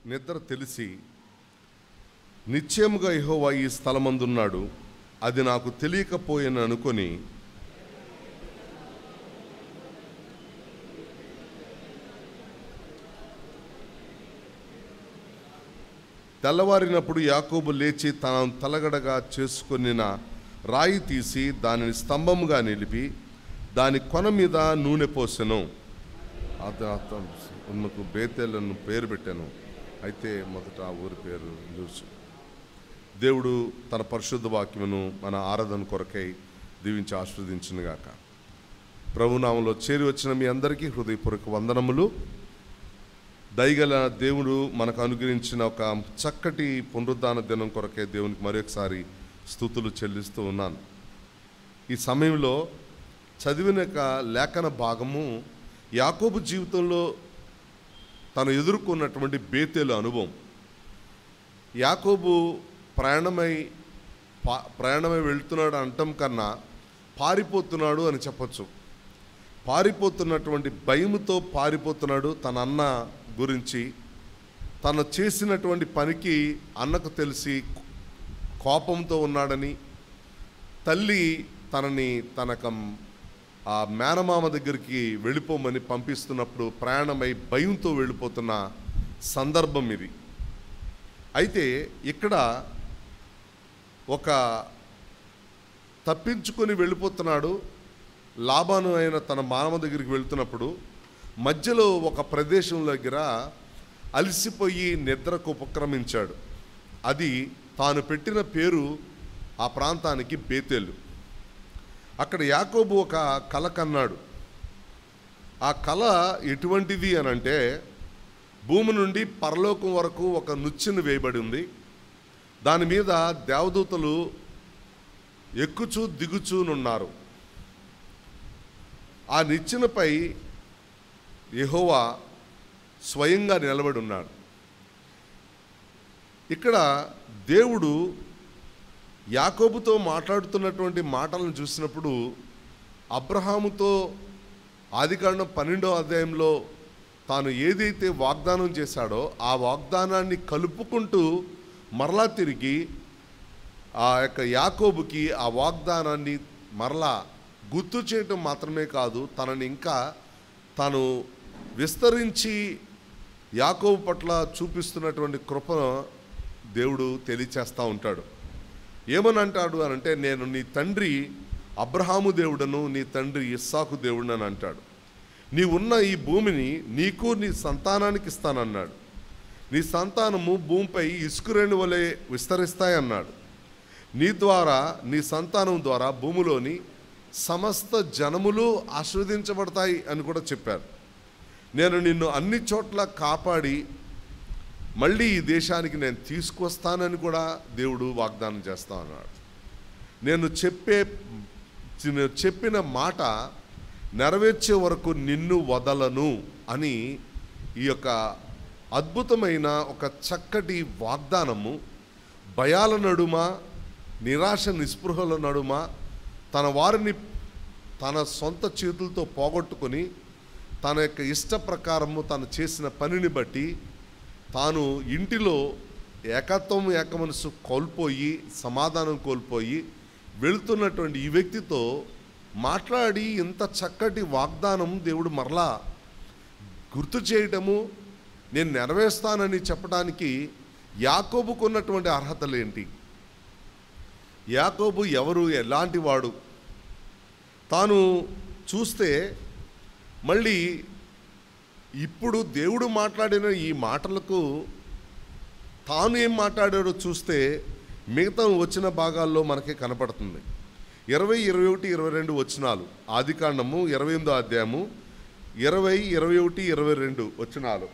నిద్ర తెలిసి నిశ్చయముగా యెహోవా ఈ స్థలమందున్నాడు, అది నాకు తెలియకపోయాను అనుకొని తెల్లవారినప్పుడు యాకోబు లేచి తాను తలగడగా చేసుకొనిన రాయి తీసి దానిని స్తంభముగా నిలిపి దాని కొన మీద నూనె పోసెను. ఉన్నకు బేతేలను పేరు పెట్టాను, అయితే మొదట ఆ ఊరి పేరు లూజు. దేవుడు తన పరిశుద్ధ వాక్యమును మన ఆరాధన కొరకై దీవించి ఆశీర్వదించునుగాక. ప్రభునామంలో చేరి వచ్చిన మీ అందరికీ హృదయపూర్వక వందనములు. దయగల దేవుడు మనకు అనుగ్రహించిన ఒక చక్కటి పునరుద్ధాన దినం కొరకే దేవునికి మరొకసారి స్తుతులు చెల్లిస్తూ ఉన్నాను. ఈ సమయంలో చదివిన లేఖన భాగము యాకోబు జీవితంలో తను ఎదుర్కొన్నటువంటి బేతేలు అనుభవం. యాకోబు ప్రయాణమై వెళ్తున్నాడు అనటం కన్నా పారిపోతున్నాడు అని చెప్పచ్చు. పారిపోతున్నటువంటి భయముతో పారిపోతున్నాడు. తన అన్న గురించి, తను చేసినటువంటి పనికి అన్నకు తెలిసి కోపంతో ఉన్నాడని, తల్లి తనని ఆ మేనమామ దగ్గరికి వెళ్ళిపోమని పంపిస్తున్నప్పుడు ప్రయాణమై భయంతో వెళ్ళిపోతున్న సందర్భం ఇది. అయితే ఇక్కడ ఒక తప్పించుకొని వెళ్ళిపోతున్నాడు. లాబాను అయిన తన మానవ దగ్గరికి వెళ్తున్నప్పుడు మధ్యలో ఒక ప్రదేశం దగ్గర అలసిపోయి నిద్రకు ఉపక్రమించాడు. అది తాను పెట్టిన పేరు ఆ ప్రాంతానికి బేతేలు. అక్కడ యాకోబు ఒక కల కన్నాడు. ఆ కల ఎటువంటిది అనంటే, భూమి నుండి పరలోకం వరకు ఒక నుచ్చెన వేయబడి ఉంది. దాని మీద దేవదూతలు ఎక్కుచూ దిగుచూనున్నారు. ఆ నిచ్చెనపై యెహోవా స్వయంగా నిలబడి ఉన్నాడు. ఇక్కడ దేవుడు యాకోబుతో మాట్లాడుతున్నటువంటి మాటలను చూసినప్పుడు, అబ్రహాముతో ఆదికాండం 12వ అధ్యాయంలో తాను ఏదైతే వాగ్దానం చేశాడో ఆ వాగ్దానాన్ని కలుపుకుంటూ మరలా తిరిగి ఆ యొక్క యాకోబుకి ఆ వాగ్దానాన్ని మరలా గుర్తు చేయటం మాత్రమే కాదు, తనని ఇంకా తాను విస్తరించి యాకోబు పట్ల చూపిస్తున్నటువంటి కృపను దేవుడు తెలియచేస్తూ ఉంటాడు. ఏమని అంటాడు అనంటే, నేను నీ తండ్రి అబ్రహాము దేవుడను, నీ తండ్రి ఇస్సాకు దేవుడను అని అంటాడు. నీవున్న ఈ భూమిని నీకు నీ సంతానానికి ఇస్తానన్నాడు. నీ సంతానము భూమిపై ఇసుకరేణి వలె విస్తరిస్తాయన్నాడు. నీ ద్వారా, నీ సంతానం ద్వారా భూమిలోని సమస్త జనములు ఆశీర్వదించబడతాయి అని కూడా చెప్పారు. నేను నిన్ను అన్ని చోట్ల కాపాడి మళ్ళీ ఈ దేశానికి నేను తీసుకొస్తానని కూడా దేవుడు వాగ్దానం చేస్తా అన్నాడు. నేను చెప్పిన మాట నెరవేర్చే వరకు నిన్ను వదలను అని ఈ యొక్క అద్భుతమైన ఒక చక్కటి వాగ్దానము భయాల నడుమ, నిరాశ నిస్పృహల నడుమ తన వారిని తన సొంత చేతులతో పోగొట్టుకొని తన యొక్క ఇష్ట ప్రకారము తను చేసిన పనిని బట్టి తాను ఇంటిలో ఏకమనసు కోల్పోయి, సమాధానం కోల్పోయి వెళ్తున్నటువంటి ఈ వ్యక్తితో మాట్లాడి ఇంత చక్కటి వాగ్దానం దేవుడు మరలా గుర్తు చేయటము, నేను నెరవేరుస్తానని చెప్పడానికి యాకోబుకున్నటువంటి అర్హతలేంటి? యాకోబు ఎవరు, ఎలాంటి వాడు? తాను చూస్తే మళ్ళీ ఇప్పుడు దేవుడు మాట్లాడిన ఈ మాటలకు తాను ఏం మాట్లాడాడో చూస్తే మిగతా వచ్చిన భాగాల్లో మనకి కనపడుతుంది. 20, 21, 22 వచనాలు, ఆదికాండము 28వ అధ్యాయము 20, 21, 22 వచనాలు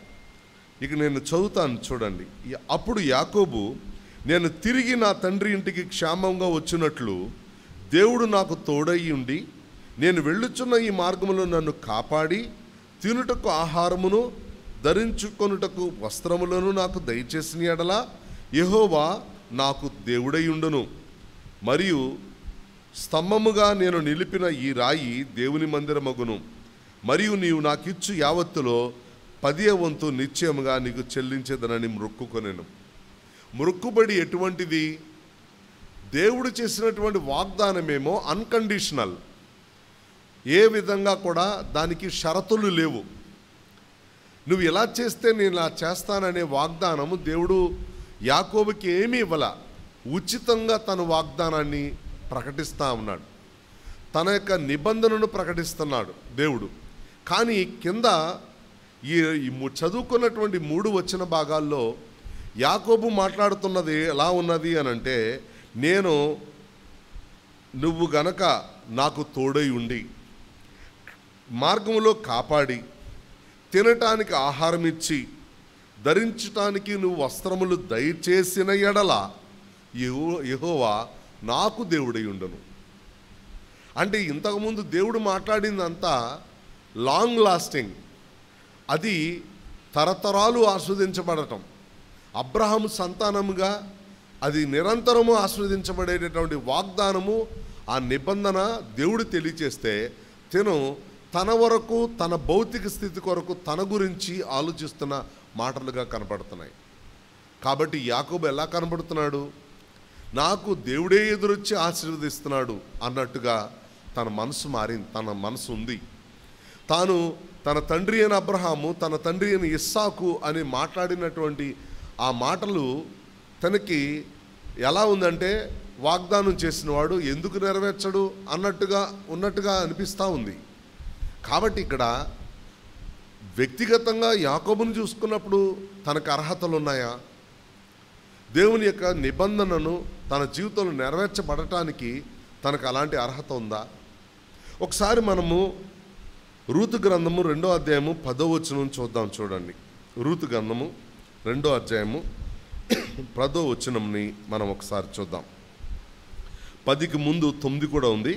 ఇక నేను చదువుతాను చూడండి. అప్పుడు యాకోబు, నేను తిరిగి నా తండ్రి ఇంటికి క్షేమంగా వచ్చినట్లు దేవుడు నాకు తోడై ఉండి నేను వెళ్ళుచున్న ఈ మార్గంలో నన్ను కాపాడి తినుటకు ఆహారమును ధరించుకొనుటకు వస్త్రములను నాకు దయచేసిన ఎడల యెహోవా నాకు దేవుడై ఉండును. మరియు స్తంభముగా నేను నిలిపిన ఈ రాయి దేవుని మందిరమగును. మరియు నీవు నాకిచ్చు యావత్తులో 10వ వంతు నిశ్చయముగా నీకు చెల్లించేదనని మొక్కుకొనెను. మొక్కుబడి ఎటువంటిది? దేవుడు చేసినటువంటి వాగ్దానమేమో అన్కండిషనల్, ఏ విధంగా కూడా దానికి షరతులు లేవు. నువ్వు ఇలా చేస్తే నేను ఇలా చేస్తాననే వాగ్దానము దేవుడు యాకోబుకి ఏమీ ఇవ్వాల. ఉచితంగా తన వాగ్దానాన్ని ప్రకటిస్తూ ఉన్నాడు, తన యొక్క నిబంధనను ప్రకటిస్తున్నాడు దేవుడు. కానీ కింద ఈ చదువుకున్నటువంటి 3 వచన భాగాల్లో యాకోబు మాట్లాడుతున్నది ఎలా ఉన్నది అని అంటే, నువ్వు గనక నాకు తోడై ఉండి మార్గములో కాపాడి తినటానికి ఆహారం ఇచ్చి ధరించటానికి నువ్వు వస్త్రములు దయచేసిన ఎడల యెహోవా నాకు దేవుడై ఉండను. అంటే ఇంతకుముందు దేవుడు మాట్లాడిందంతా లాంగ్ లాస్టింగ్, అది తరతరాలు ఆస్వాదించబడటం, అబ్రహాము సంతానముగా అది నిరంతరము ఆస్వాదించబడేటటువంటి వాగ్దానము, ఆ నిబంధన దేవుడు తెలియచేస్తే తన వరకు, తన భౌతిక స్థితి కొరకు తన గురించి ఆలోచిస్తున్న మాటలుగా కనపడుతున్నాయి. కాబట్టి యాకోబు ఎలా కనపడుతున్నాడు? నాకు దేవుడే ఎదురొచ్చి ఆశీర్వదిస్తున్నాడు అన్నట్టుగా తన మనసు మారింది, తన మనసు ఉంది. తాను తన తండ్రి అయిన అబ్రహాము, తన తండ్రి అయిన ఇస్సాకు అని మాట్లాడినటువంటి ఆ మాటలు తనకి ఎలా ఉందంటే, వాగ్దానం చేసినవాడు ఎందుకు నెరవేర్చడు ఉన్నట్టుగా అనిపిస్తూ ఉంది. కాబట్టి ఇక్కడ వ్యక్తిగతంగా యాకోబును చూసుకున్నప్పుడు తనకు అర్హతలు ఉన్నాయా? దేవుని యొక్క నిబంధనను తన జీవితంలో నెరవేర్చబడటానికి తనకు అలాంటి అర్హత ఉందా? ఒకసారి మనము రూతు గ్రంథము 2వ అధ్యాయము 10వ వచనం చూద్దాం. చూడండి, రూతు గ్రంథము 2వ అధ్యాయము 10వ వచనంని మనం ఒకసారి చూద్దాం. 10కి ముందు 9 కూడా ఉంది.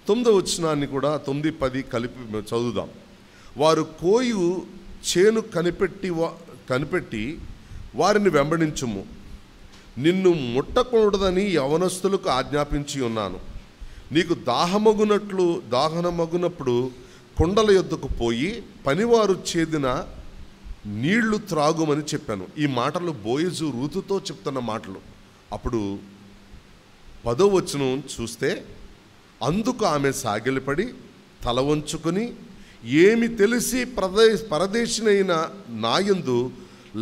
9వ వచనాన్ని కూడా 9, 10 కలిపి చదువుదాం. వారు కోయు చేను కనిపెట్టి వారిని వెంబడించుము. నిన్ను ముట్టకూడదని యవనస్తులకు ఆజ్ఞాపించి ఉన్నాను. నీకు దాహనమగునప్పుడు కుండల యొద్దకు పోయి పనివారు చేదిన నీళ్లు త్రాగుమని చెప్పాను. ఈ మాటలు బోయజు రూతుతో చెప్తున్న మాటలు. అప్పుడు 10వ వచనం చూస్తే, అందుకు ఆమె సాగిలపడి తల వంచుకొని, ఏమి తెలిసి పరదేశినైన నాయందు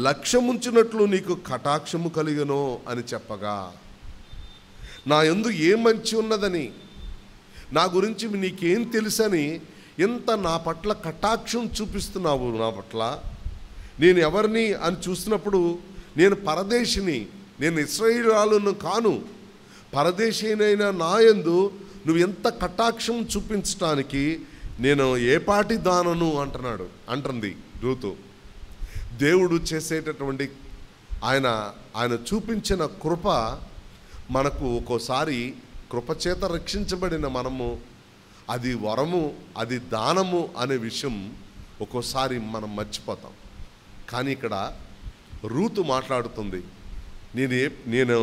లక్ష్యముంచినట్లు నీకు కటాక్షము కలిగనో అని చెప్పగా, నా యందు ఏ మంచి ఉన్నదని, నా గురించి నీకేం తెలుసని ఎంత నా పట్ల కటాక్షం చూపిస్తున్నావు నా పట్ల. నేను ఎవరిని అని చూసినప్పుడు, నేను పరదేశిని, నేను ఇశ్రాయేలును కాను, పరదేశినైన నా యందు నువ్వు ఎంత కటాక్షం చూపించటానికి నేను ఏపాటి దానను అంటుంది రూతు. దేవుడు చేసేటటువంటి ఆయన చూపించిన కృప మనకు ఒక్కోసారి కృపచేత రక్షించబడిన మనము అది వరము, అది దానము అనే విషయం ఒక్కోసారి మనం మర్చిపోతాం. కానీ ఇక్కడ రూతు మాట్లాడుతుంది, నేను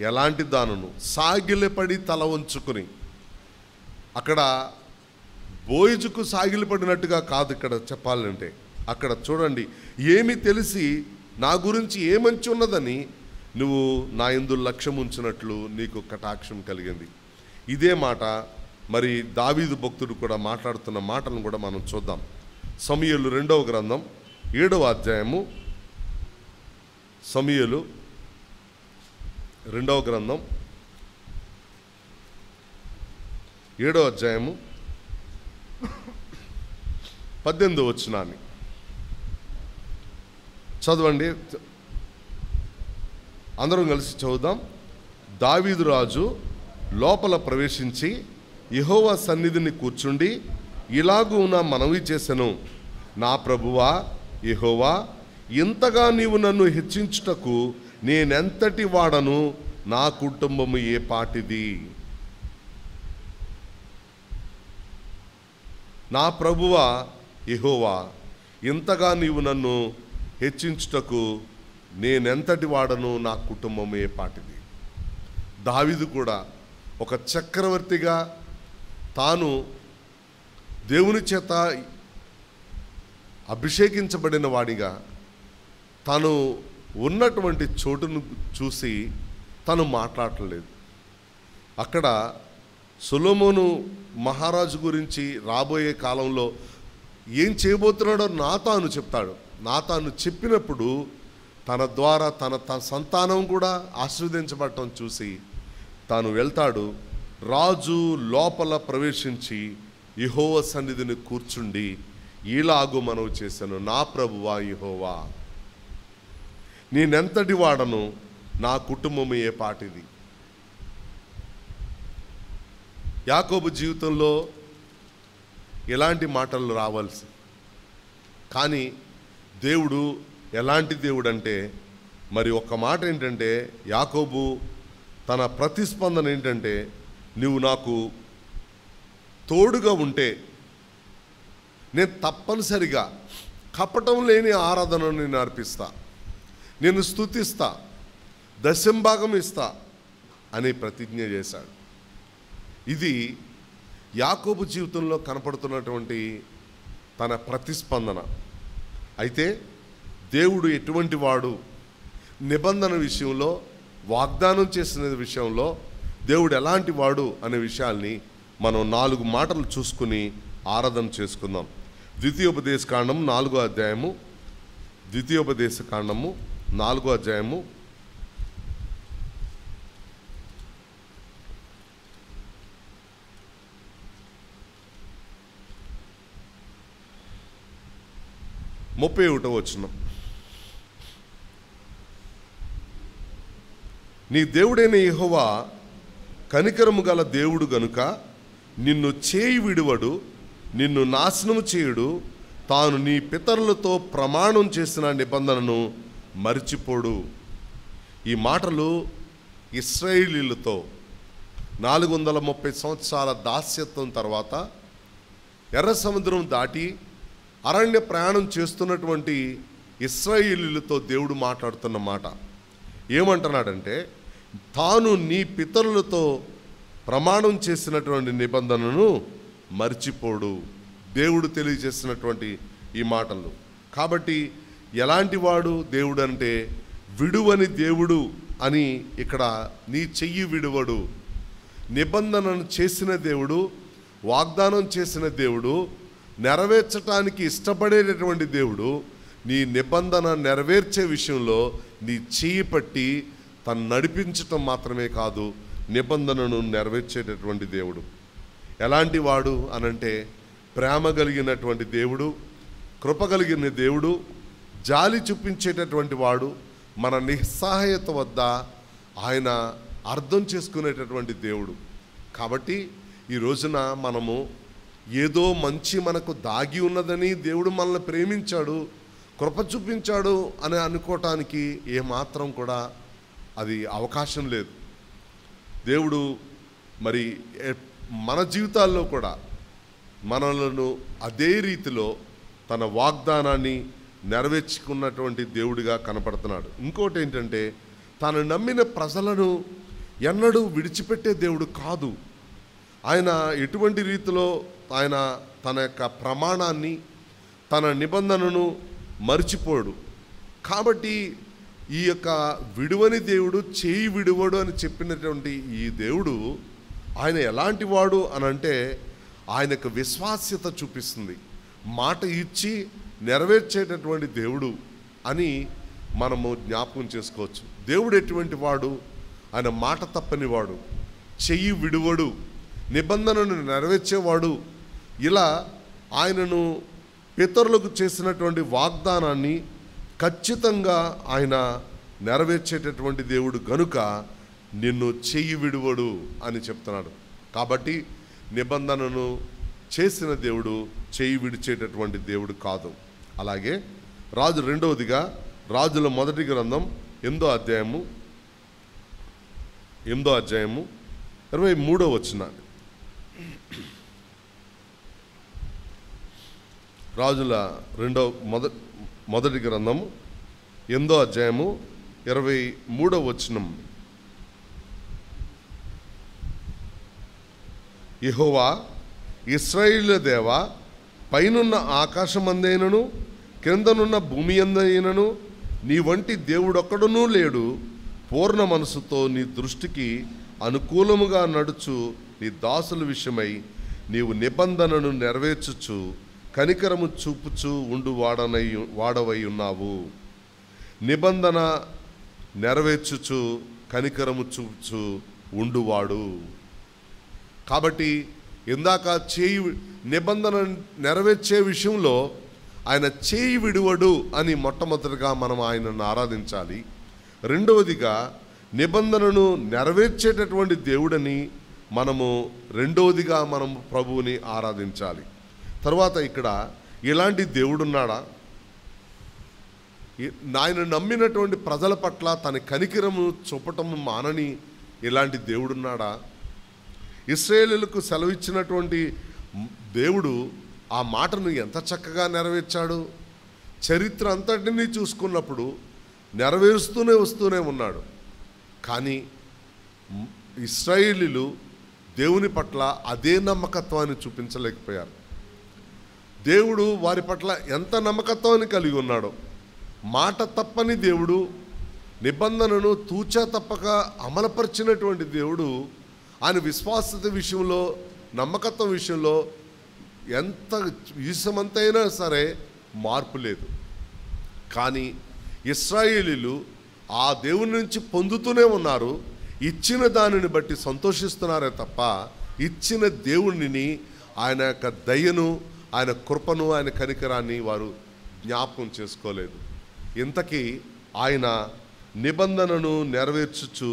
ఎలాంటి దానను, సాగిలపడి తల వంచుకుని. అక్కడ బోయజుకు సాగిలపడినట్టుగా కాదు ఇక్కడ చెప్పాలంటే. అక్కడ చూడండి, ఏమి తెలిసి నా గురించి ఏ మంచి ఉన్నదని నువ్వు నా యందు లక్ష్యం ఉంచినట్లు నీకు కటాక్షం కలిగింది. ఇదే మాట మరి దావీదు భక్తుడు కూడా మాట్లాడుతున్న మాటలను కూడా మనం చూద్దాం. సమూయేలు 2వ గ్రంథం 7వ అధ్యాయము, సమూయేలు 2వ గ్రంథం 7వ అధ్యాయము 18వ వచనాన్ని చదవండి, అందరం కలిసి చదువుదాం. దావీదు రాజు లోపల ప్రవేశించి యెహోవా సన్నిధిని కూర్చుండి ఇలాగూ నా మనవి చేసెను, నా ప్రభువా యెహోవా, ఇంతగా నీవు నన్ను హెచ్చించుటకు నేనెంతటి వాడను, నా కుటుంబము ఏ పాటిది. నా ప్రభువా యెహోవా, ఇంతగా నీవు నన్ను హెచ్చించుటకు నేనెంతటి వాడను, నా కుటుంబం ఏ పాటిది. దావీదు కూడా ఒక చక్రవర్తిగా తాను దేవుని చేత అభిషేకించబడిన వాడిగా తను ఉన్నటువంటి చోటును చూసి తను మాట్లాడలేదు. అక్కడ సొలొమోను మహారాజు గురించి రాబోయే కాలంలో ఏం చేయబోతున్నాడో నాతాను చెప్తాడు. నాతాను చెప్పినప్పుడు తన ద్వారా తన సంతానం కూడా ఆశీర్వదించబడటం చూసి తాను వెళ్తాడు. రాజు లోపల ప్రవేశించి యెహోవా సన్నిధిని కూర్చుండి ఈలాగు మనవి చేశాను, నా ప్రభువా యెహోవా, నేనెంతటి వాడను, నా కుటుంబం ఏ పాటిది. యాకోబు జీవితంలో ఎలాంటి మాటలు రావాల్సి, కానీ దేవుడు ఎలాంటి దేవుడు అంటే, మరి ఒక్క మాట ఏంటంటే, యాకోబు తన ప్రతిస్పందన ఏంటంటే, నువ్వు నాకు తోడుగా ఉంటే నేను తప్పనిసరిగా కపటం లేని ఆరాధనను నేను అర్పిస్తా, నేను స్తుతిస్తా, దశంభాగం ఇస్తా అని ప్రతిజ్ఞ చేశాడు. ఇది యాకోబు జీవితంలో కనపడుతున్నటువంటి తన ప్రతిస్పందన. అయితే దేవుడు ఎటువంటి వాడు, నిబంధన విషయంలో, వాగ్దానం చేసిన విషయంలో దేవుడు ఎలాంటి వాడు అనే విషయాల్ని మనం 4 మాటలు చూసుకుని ఆరాధన చేసుకుందాం. ద్వితీయోపదేశకాండం 4వ అధ్యాయము, ద్వితీయోపదేశకాండము 4వ అధ్యాయము 31వ వచనం. నీ దేవుడైన యెహోవా కనికరము గల దేవుడు గనుక నిన్ను చేయి విడువడు, నిన్ను నాశనము చేయుడు, తాను నీ పితరులతో ప్రమాణం చేసిన నిబంధనను మరిచిపోడు. ఈ మాటలు ఇశ్రాయేలీయులతో 430 సంవత్సరాల దాస్యత్వం తర్వాత ఎర్ర సముద్రం దాటి అరణ్య ప్రయాణం చేస్తున్నటువంటి ఇశ్రాయేలీయులతో దేవుడు మాట్లాడుతున్న మాట ఏమంటున్నాడంటే, తాను నీ పితరులతో ప్రమాణం చేసినటువంటి నిబంధనను మర్చిపోడు. దేవుడు తెలియజేసినటువంటి ఈ మాటలు. కాబట్టి ఎలాంటి వాడు దేవుడు అంటే, విడువని దేవుడు అని ఇక్కడ నీ చెయ్యి విడువడు. నిబంధనను చేసిన దేవుడు, వాగ్దానం చేసిన దేవుడు, నెరవేర్చటానికి ఇష్టపడేటటువంటి దేవుడు నీ నిబంధన నెరవేర్చే విషయంలో నీ చెయ్యి పట్టి తను నడిపించటం మాత్రమే కాదు, నిబంధనను నెరవేర్చేటటువంటి దేవుడు. ఎలాంటి వాడు అనంటే, ప్రేమ కలిగినటువంటి దేవుడు, కృప కలిగిన దేవుడు, జాలి చూపించేటటువంటి వాడు, మన నిస్సహాయత వద్ద ఆయన అర్థం చేసుకునేటటువంటి దేవుడు. కాబట్టి ఈ రోజున మనము ఏదో మంచి మనకు దాగి ఉన్నదని దేవుడు మనల్ని ప్రేమించాడు, కృప చూపించాడు అని అనుకోవటానికి ఏమాత్రం కూడా అది అవకాశం లేదు. దేవుడు మరి మన జీవితాల్లో కూడా మనలను అదే రీతిలో తన వాగ్దానాన్ని నెరవేర్చుకున్నటువంటి దేవుడిగా కనపడుతున్నాడు. ఇంకోటి ఏంటంటే, తాను నమ్మిన ప్రజలను ఎన్నడూ విడిచిపెట్టే దేవుడు కాదు. ఆయన ఎటువంటి రీతిలో ఆయన తన యొక్క ప్రమాణాన్ని, తన నిబంధనను మర్చిపోడు. కాబట్టి ఈ యొక్క విడువని దేవుడు, చేయి విడువడు అని చెప్పినటువంటి ఈ దేవుడు ఆయన ఎలాంటి వాడు అని అంటే, ఆయనకు విశ్వాస్యత చూపిస్తుంది. మాట ఇచ్చి నెరవేర్చేటటువంటి దేవుడు అని మనము జ్ఞాపకం చేసుకోవచ్చు. దేవుడు ఎటువంటి వాడు? ఆయన మాట తప్పని వాడు, చెయ్యి విడువడు, నిబంధనను నెరవేర్చేవాడు. ఇలా ఆయనను పితరులకు చేసినటువంటి వాగ్దానాన్ని ఖచ్చితంగా ఆయన నెరవేర్చేటటువంటి దేవుడు గనుక నిన్ను చెయ్యి విడువడు అని చెప్తున్నాడు. కాబట్టి నిబంధనను చేసిన దేవుడు చెయ్యి విడిచేటటువంటి దేవుడు కాదు. అలాగే రెండవదిగా రాజుల మొదటి గ్రంథం 8వ అధ్యాయము 23వ వచనం. రాజుల మొదటి గ్రంథము 8వ అధ్యాయము 23వ వచనం. యెహోవా ఇశ్రాయేలు దేవా, పైనున్న ఆకాశమందైనను క్రిందనున్న భూమి యందైనను నీ వంటి దేవుడొక్కడునూ లేడు. పూర్ణ మనసుతో నీ దృష్టికి అనుకూలముగా నడుచు నీ దాసుల విషయమై నీవు నిబంధనను నెరవేర్చుచు కనికరము చూపుచు ఉండు వాడవై ఉన్నావు. నిబంధన నెరవేర్చుచు కనికరము చూపుచు ఉండువాడు. కాబట్టి ఇందాక నిబంధన నెరవేర్చే విషయంలో ఆయన చేయి విడువడు అని మొట్టమొదటిగా మనం ఆయనను ఆరాధించాలి. రెండవదిగా నిబంధనను నెరవేర్చేటటువంటి దేవుడని రెండవదిగా మనము ప్రభువుని ఆరాధించాలి. తర్వాత ఇక్కడ ఇలాంటి దేవుడున్నాడా? ఆయన నమ్మినటువంటి ప్రజల పట్ల తన కనికరము చూపటము మానని ఇలాంటి దేవుడున్నాడా? ఇశ్రాయేలులకు సెలవిచ్చినటువంటి దేవుడు ఆ మాటను ఎంత చక్కగా నెరవేర్చాడు. చరిత్ర అంతటినీ చూసుకున్నప్పుడు నెరవేరుస్తూనే ఉన్నాడు. కానీ ఇశ్రాయేలీలు దేవుని పట్ల అదే నమ్మకత్వాన్ని చూపించలేకపోయారు. దేవుడు వారి పట్ల ఎంత నమ్మకత్వాన్ని కలిగి ఉన్నాడో, మాట తప్పని దేవుడు, నిబంధనను తూచా తప్పక అమలుపరిచినటువంటి దేవుడు, ఆయన విశ్వాసత విషయంలో, నమ్మకత్వం విషయంలో ఎంత విషమంతైనా సరే మార్పు లేదు. కానీ ఇశ్రాయేలీలు ఆ దేవుని నుంచి పొందుతూనే ఉన్నారు. ఇచ్చిన దానిని బట్టి సంతోషిస్తున్నారే తప్ప ఇచ్చిన దేవునిని, ఆయన యొక్క దయను, ఆయన కృపను, ఆయన కనికరాన్ని వారు జ్ఞాపకం చేసుకోలేదు. ఇంతకీ ఆయన నిబంధనను నెరవేర్చుచు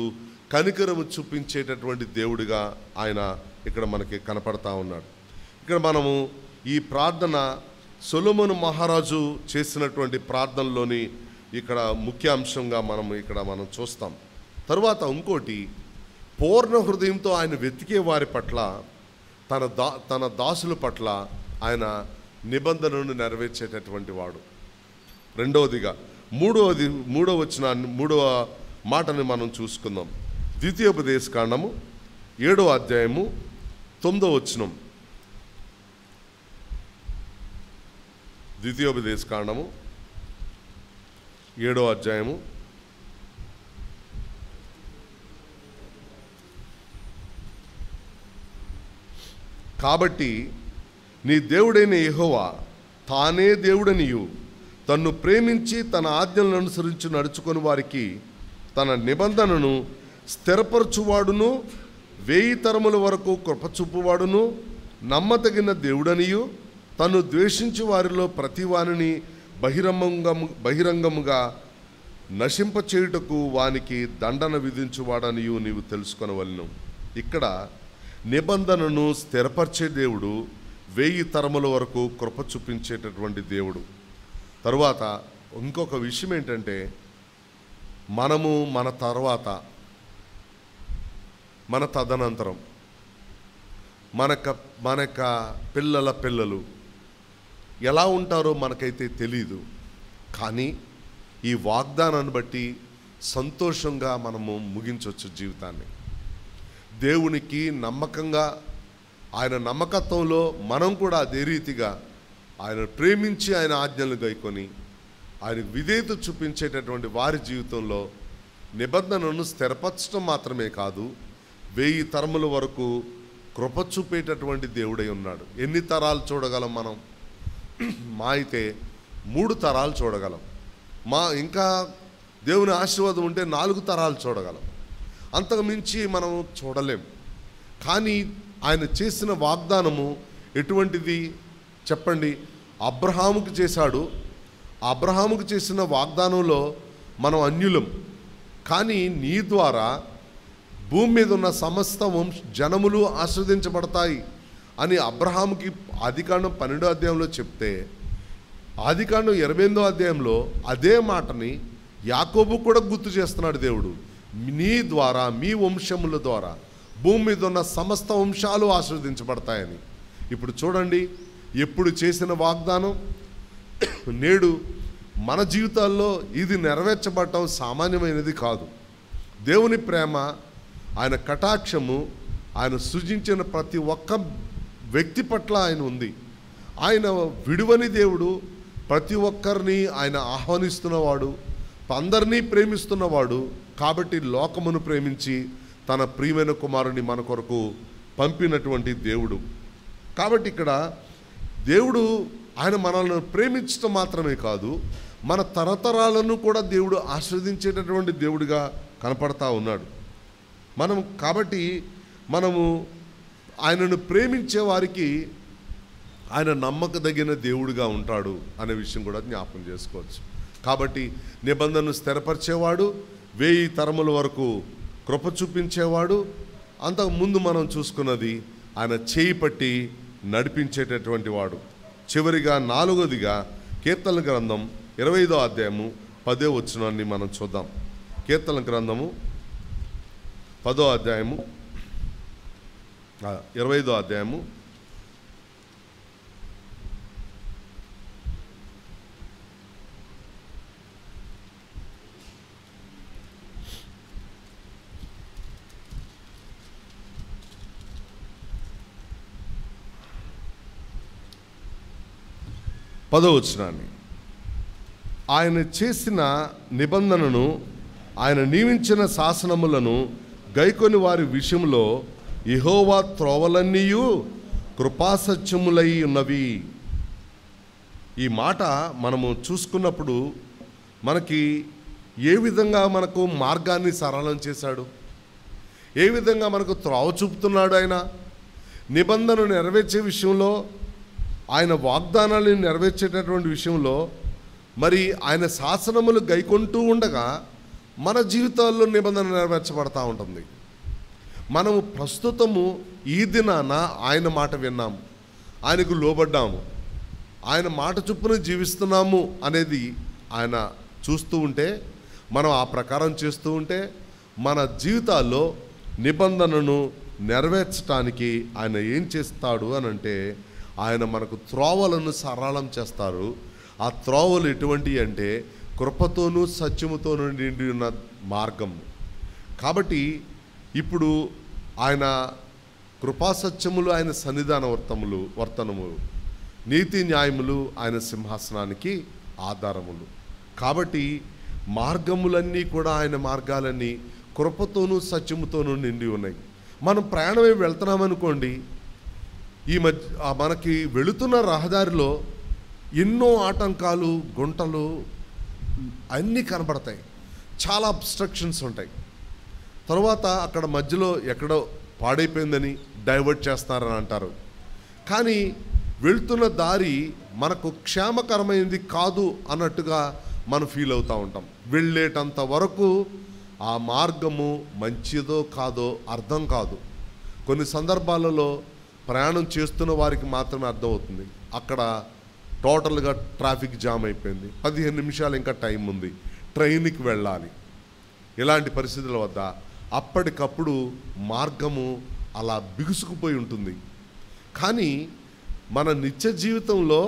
కనికరము చూపించేటటువంటి దేవుడిగా ఆయన ఇక్కడ మనకి కనపడతా ఉన్నాడు. ఇక్కడ మనము ఈ ప్రార్థన సొలొమోను మహారాజు చేసినటువంటి ప్రార్థనలోని ఇక్కడ ముఖ్య అంశంగా మనం చూస్తాం. తరువాత ఇంకోటి, పూర్ణ హృదయంతో ఆయన వెతికే వారి పట్ల, తన దాసుల పట్ల ఆయన నిబంధనను నెరవేర్చేటటువంటి వాడు. రెండవదిగా మూడవ మాటని మనం చూసుకుందాం. ద్వితీయోపదేశకాండము 7వ అధ్యాయము 9వ వచనం. ద్వితీయోపదేశకాండము 7వ అధ్యాయము 9వ. కాబట్టి నీ దేవుడైన యెహోవా తానే దేవుడనియు, తన్ను ప్రేమించి తన ఆజ్ఞలను అనుసరించి నడుచుకొని వారికి తన నిబంధనను స్థిరపరచువాడును, 1000 తరముల వరకు కృపచూపువాడును, నమ్మతగిన దేవుడనియు, తను ద్వేషించి వారిలో ప్రతి వానిని బహిరంగముగా నశింపచేయుటకు వానికి దండన విధించువాడనియు నీవు తెలుసుకొనవలెను. ఇక్కడ నిబంధనను స్థిరపరిచే దేవుడు, 1000 తరముల వరకు కృప చూపించేటటువంటి దేవుడు. తరువాత ఇంకొక విషయం ఏంటంటే, మనము మన తర్వాత, మన తదనంతరం, మనక పిల్లల పిల్లలు ఎలా ఉంటారో మనకైతే తెలీదు. కానీ ఈ వాగ్దానాన్ని బట్టి సంతోషంగా మనము ముగించవచ్చు జీవితాన్ని. దేవునికి నమ్మకంగా, ఆయన నమ్మకత్వంలో మనం కూడా అదే రీతిగా ఆయన ప్రేమించి ఆయన ఆజ్ఞలను గైకొని ఆయన విధేయత చూపించేటటువంటి వారి జీవితంలో నిబంధనను స్థిరపరచడం మాత్రమే కాదు, 1000 తరముల వరకు కృప చూపేటటువంటి దేవుడై ఉన్నాడు. ఎన్ని తరాలు చూడగలం మనం? మా అయితే 3 తరాలు చూడగలం. ఇంకా దేవుని ఆశీర్వాదం ఉంటే 4 తరాలు చూడగలం. అంతకు మించి మనం చూడలేం. కానీ ఆయన చేసిన వాగ్దానము ఎటువంటిది చెప్పండి? అబ్రహాముకు చేశాడు. అబ్రహాముకు చేసిన వాగ్దానంలో మనం అన్యులం, కానీ నీ ద్వారా భూమి మీద ఉన్న సమస్త జనములు ఆశీర్వదించబడతాయి అని అబ్రహాముకి ఆదికాండం 12వ అధ్యాయంలో చెప్తే, ఆదికాండం 28వ అధ్యాయంలో అదే మాటని యాకోబు కూడా గుర్తు చేస్తున్నాడు దేవుడు. నీ ద్వారా, మీ వంశముల ద్వారా భూమి మీద ఉన్న సమస్త వంశాలు ఆశీర్వదించబడతాయని. ఇప్పుడు చూడండి, ఎప్పుడు చేసిన వాగ్దానం నేడు మన జీవితాల్లో ఇది నెరవేర్చబడటం సామాన్యమైనది కాదు. దేవుని ప్రేమ, ఆయన కటాక్షము, ఆయన సృజించిన ప్రతి ఒక్క వ్యక్తి పట్ల ఆయన ఉంది. ఆయన విడువని దేవుడు, ప్రతి ఒక్కరిని ఆయన ఆహ్వానిస్తున్నవాడు, అందరినీ ప్రేమిస్తున్నవాడు. కాబట్టి లోకమును ప్రేమించి తన ప్రియమైన కుమారుని మన కొరకు పంపినటువంటి దేవుడు. కాబట్టి ఇక్కడ దేవుడు ఆయన మనల్ని ప్రేమించడం మాత్రమే కాదు, మన తరతరాలను కూడా దేవుడు ఆశీర్వదించేటటువంటి దేవుడిగా కనపడతా ఉన్నాడు. కాబట్టి మనము ఆయనను ప్రేమించే వారికి ఆయన నమ్మకదగిన దేవుడిగా ఉంటాడు అనే విషయం కూడా జ్ఞాపకం చేసుకోవచ్చు. కాబట్టి నిబంధనను స్థిరపరిచేవాడు, 1000 తరముల వరకు కృప చూపించేవాడు. అంతకుముందు మనం చూసుకున్నది ఆయన చేయి పట్టి నడిపించేటటువంటి వాడు. చివరిగా 4వదిగా కీర్తనల గ్రంథం 25వ అధ్యాయము 10వ వచనాన్ని మనం చూద్దాం. కీర్తనల గ్రంథము 10వ అధ్యాయము 25వ అధ్యాయము 10వ వచనాన్ని, ఆయన చేసిన నిబంధనను, ఆయన నియమించిన శాసనములను గైకొని వారి విషయంలో యెహోవా త్రోవలన్నీయు కృపాసత్యములై ఉన్నవి. ఈ మాట మనము చూసుకున్నప్పుడు మనకి ఏ విధంగా మనకు మార్గాన్ని సరళం చేశాడు, ఏ విధంగా మనకు త్రోవ చూపుతున్నాడు. ఆయన నిబంధనను నెరవేర్చే విషయంలో, ఆయన వాగ్దానాలను నెరవేర్చేటటువంటి విషయంలో, మరి ఆయన శాసనములు గైకొంటూ ఉండగా మన జీవితాల్లో నిబంధన నెరవేర్చబడతా ఉంటుంది. మనము ప్రస్తుతము ఈ దినాన ఆయన మాట విన్నాము, ఆయనకు లోబడ్డాము, ఆయన మాట చొప్పున జీవిస్తున్నాము అనేది ఆయన చూస్తూ ఉంటే, మనం ఆ ప్రకారం చేస్తూ ఉంటే మన జీవితాల్లో నిబంధనను నెరవేర్చడానికి ఆయన ఏం చేస్తాడు అని అంటే, ఆయన మనకు త్రోవలను సరళం చేస్తారు. ఆ త్రోవలు ఎటువంటివి అంటే కృపతోనూ సత్యముతోనూ నిండి ఉన్న మార్గం. కాబట్టి ఇప్పుడు ఆయన కృపాసత్యములు ఆయన సన్నిధాన వర్తనములు, నీతి న్యాయములు ఆయన సింహాసనానికి ఆధారములు. కాబట్టి మార్గములన్నీ కూడా ఆయన మార్గాలన్నీ కృపతోనూ సత్యముతోనూ నిండి ఉన్నాయి. మనం ప్రయాణమై వెళ్తున్నామనుకోండి, ఈ మనకి వెళుతున్న రహదారిలో ఎన్నో ఆటంకాలు, గుంటలు అన్నీ కనబడతాయి, చాలా అబ్స్ట్రక్షన్స్ ఉంటాయి. తర్వాత అక్కడ మధ్యలో ఎక్కడో పాడైపోయిందని డైవర్ట్ చేస్తారని అంటారు. కానీ వెళ్తున్న దారి మనకు క్షేమకరమైనది కాదు అన్నట్టుగా మనం ఫీల్ అవుతూ ఉంటాం. వెళ్ళేటంత వరకు ఆ మార్గము మంచిదో కాదో అర్థం కాదు. కొన్ని సందర్భాలలో ప్రయాణం చేస్తున్న వారికి మాత్రమే అర్థమవుతుంది. అక్కడ టోటల్గా ట్రాఫిక్ జామ్ అయిపోయింది, 15 నిమిషాలు ఇంకా టైం ఉంది, ట్రైన్కి వెళ్ళాలి. ఇలాంటి పరిస్థితుల వద్ద అప్పటికప్పుడు మార్గము అలా బిగుసుకుపోయి ఉంటుంది. కానీ మన నిత్య జీవితంలో,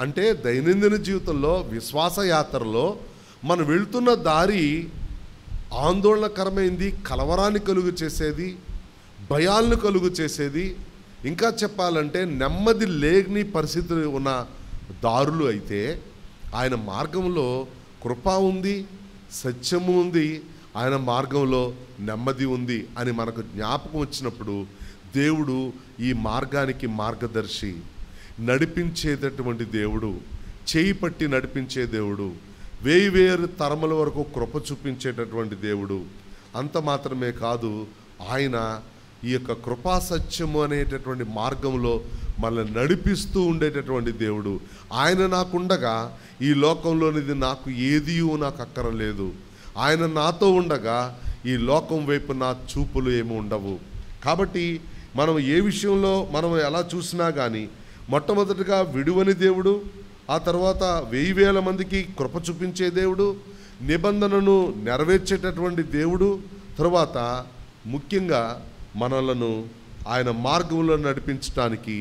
అంటే దైనందిన జీవితంలో, విశ్వాస యాత్రలో మనం వెళ్తున్న దారి ఆందోళనకరమైంది, కలవరాన్ని కలుగు చేసేది, భయాలను కలుగు చేసేది, ఇంకా చెప్పాలంటే నెమ్మది లేని పరిస్థితులు ఉన్న దారులు అయితే, ఆయన మార్గంలో కృప ఉంది, సత్యము ఉంది, ఆయన మార్గంలో నెమ్మది ఉంది అని మనకు జ్ఞాపకం వచ్చినప్పుడు దేవుడు ఈ మార్గానికి మార్గదర్శి, నడిపించేటటువంటి దేవుడు, చేయి పట్టి నడిపించే దేవుడు, 1000 తరముల వరకు కృప చూపించేటటువంటి దేవుడు. అంత మాత్రమే కాదు, ఆయన ఈ యొక్క కృపా సత్యము అనేటటువంటి మార్గంలో మనల్ని నడిపిస్తూ ఉండేటటువంటి దేవుడు. ఆయన నాకుండగా ఈ లోకంలోనిది నాకు ఏదియూ నాకు అక్కరలేదు. ఆయన నాతో ఉండగా ఈ లోకం వైపు నా చూపులు ఏమి ఉండవు. కాబట్టి మనం ఏ విషయంలో మనం ఎలా చూసినా కానీ మొట్టమొదటిగా విడువని దేవుడు, ఆ తర్వాత 1000 మందికి కృప చూపించే దేవుడు, నిబంధనను నెరవేర్చేటటువంటి దేవుడు, తర్వాత ముఖ్యంగా మనలను ఆయన మార్గంలో నడిపించడానికి,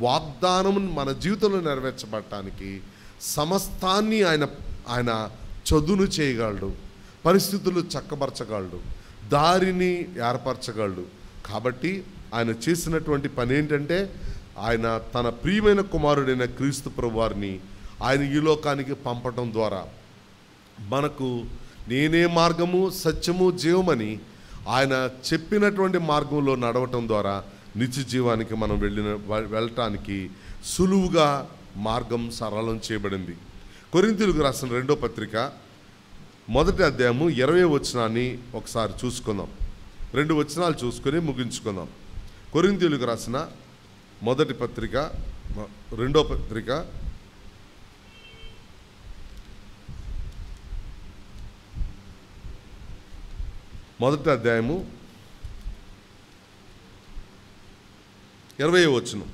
వాగ్దానం మన జీవితంలో నెరవేర్చబడటానికి సమస్తాన్ని ఆయన చదును చేయగలడు, పరిస్థితులు చక్కబరచగలడు, దారిని ఏర్పరచగలడు. కాబట్టి ఆయన చేసినటువంటి పని ఏంటంటే, ఆయన తన ప్రియమైన కుమారుడైన క్రీస్తు ప్రభువారిని ఆయన ఈ లోకానికి పంపటం ద్వారా మనకు నేనే మార్గము సత్యము జీవమని ఆయన చెప్పినటువంటి మార్గంలో నడవటం ద్వారా నిత్య జీవానికి మనం వెళ్ళటానికి సులువుగా మార్గం సరళం చేయబడింది. కొరింథీయులకు రాసిన 2వ పత్రిక 1వ అధ్యాయము 20వ వచనాన్ని ఒకసారి చూసుకుందాం. 2 వచనాలు చూసుకొని ముగించుకుందాం. కొరింథీయులకు రాసిన 1వ పత్రిక 2వ పత్రిక 1వ అధ్యాయము 20వ వచనం.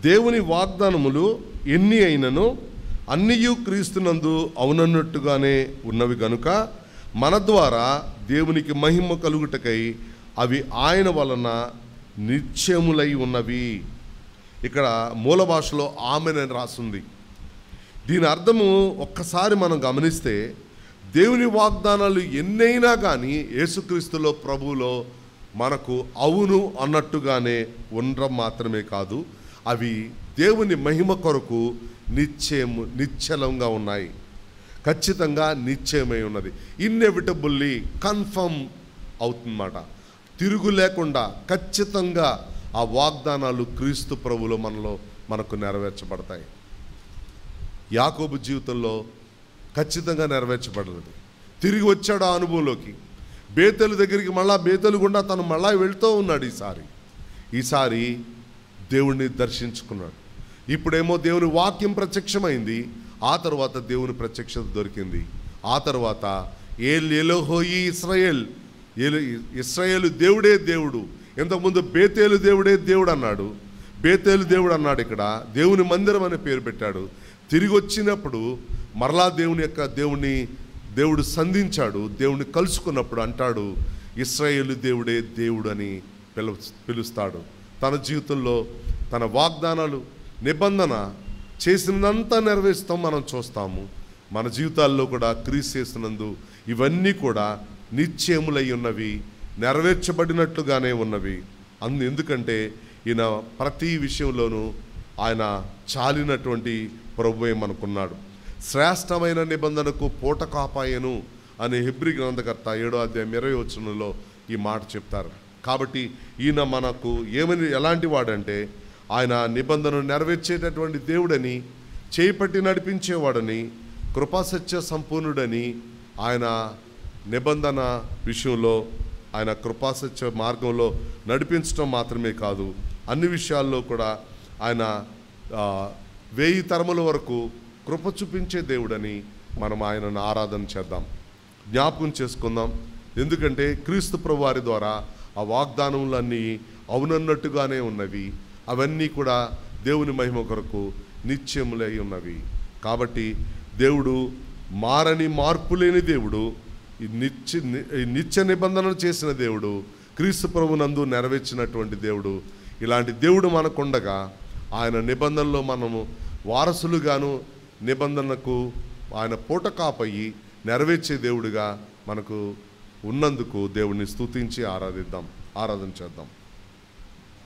దేవుని వాగ్దానములు ఎన్ని అయినను అన్నియు క్రీస్తునందు అవునన్నట్టుగానే ఉన్నవి గనుక మన ద్వారా దేవునికి మహిమ కలుగుటకై అవి ఆయన వలన నిత్యములై ఉన్నవి. ఇక్కడ మూల భాషలో ఆమెన్ అని రాస్తుంది. దీని అర్థము ఒక్కసారి మనం గమనిస్తే దేవుని వాగ్దానాలు ఎన్నైనా కానీ యేసుక్రీస్తులో ప్రభువులో మనకు అవును అన్నట్టుగానే ఉండడం మాత్రమే కాదు, అవి దేవుని మహిమ కొరకు నిశ్చలంగా ఉన్నాయి. ఖచ్చితంగా నిశ్చయమై ఉన్నది. ఇన్నెవిటబుల్లీ కన్ఫర్మ్ అవుతుందన్నమాట. తిరుగు లేకుండా ఖచ్చితంగా ఆ వాగ్దానాలు క్రీస్తు ప్రభువులో మనకు నెరవేర్చబడతాయి. యాకోబు జీవితంలో ఖచ్చితంగా నెరవేర్చబడినది. తిరిగి వచ్చాడు ఆ అనుభవంలోకి. బేతేలు దగ్గరికి బేతేలు గుండా తను మళ్ళా వెళ్తూ ఉన్నాడు. ఈసారి దేవుణ్ణి దర్శించుకున్నాడు. ఇప్పుడేమో దేవుని వాక్యం ప్రత్యక్షమైంది. ఆ తర్వాత దేవుని ప్రత్యక్షత దొరికింది. ఆ తర్వాత ఎలోహోయి ఇశ్రాయేలు దేవుడే దేవుడు. ఇంతకుముందు బేతేలు దేవుడే దేవుడు అన్నాడు. బేతేలు దేవుడు అన్నాడు. ఇక్కడ దేవుని మందిరం అనే పేరు పెట్టాడు. తిరిగి వచ్చినప్పుడు మరలా దేవుడు సంధించాడు. దేవుణ్ణి కలుసుకున్నప్పుడు అంటాడు, ఇశ్రాయేలు దేవుడే దేవుడు అని పిలుస్తాడు. తన జీవితంలో తన వాగ్దానాలు నిబంధన చేసినంతా నెరవేరుస్తాం మనం చూస్తాము. మన జీవితాల్లో కూడా క్రీస్తు చేసినందు ఇవన్నీ కూడా నిశ్చయములై ఉన్నవి, నెరవేర్చబడినట్లుగానే ఉన్నవి. ఎందుకంటే ఈయన ప్రతి విషయంలోనూ ఆయన చాలినటువంటి ప్రభువే మనకున్నాడు. శ్రేష్టమైన నిబంధనకు పూట కాపాయను అనే హెబ్రీ గ్రంథకర్త 7వ అధ్యాయం 20వ వచనంలో ఈ మాట చెప్తారు. కాబట్టి ఈయన మనకు ఎలాంటి వాడంటే ఆయన నిబంధనను నెరవేర్చేటటువంటి దేవుడని, చేపట్టి నడిపించేవాడని, కృపాసత్య సంపూర్ణుడని, ఆయన నిబంధన విషయంలో ఆయన కృపాసత్య మార్గంలో నడిపించడం మాత్రమే కాదు, అన్ని విషయాల్లో కూడా ఆయన 1000 తరముల వరకు కృప చూపించే దేవుడని మనం ఆయనను ఆరాధన చేద్దాం, జ్ఞాపకం చేసుకుందాం. ఎందుకంటే క్రీస్తు ప్రభు వారి ద్వారా ఆ వాగ్దానములన్నీ అవునన్నట్టుగానే ఉన్నవి. అవన్నీ కూడా దేవుని మహిమ కొరకు నిత్యములై ఉన్నవి. కాబట్టి దేవుడు మార్పు లేని దేవుడు, నిత్య నిబంధనలు చేసిన దేవుడు, క్రీస్తు ప్రభునందు నెరవేర్చినటువంటి దేవుడు. ఇలాంటి దేవుడు మనకుండగా ఆయన నిబంధనలో మనము వారసులుగాను, నిబంధనకు ఆయన పూట కాపయ్యి నెరవేర్చే దేవుడిగా మనకు ఉన్నందుకు దేవుడిని స్తుతించి ఆరాధన చేద్దాం.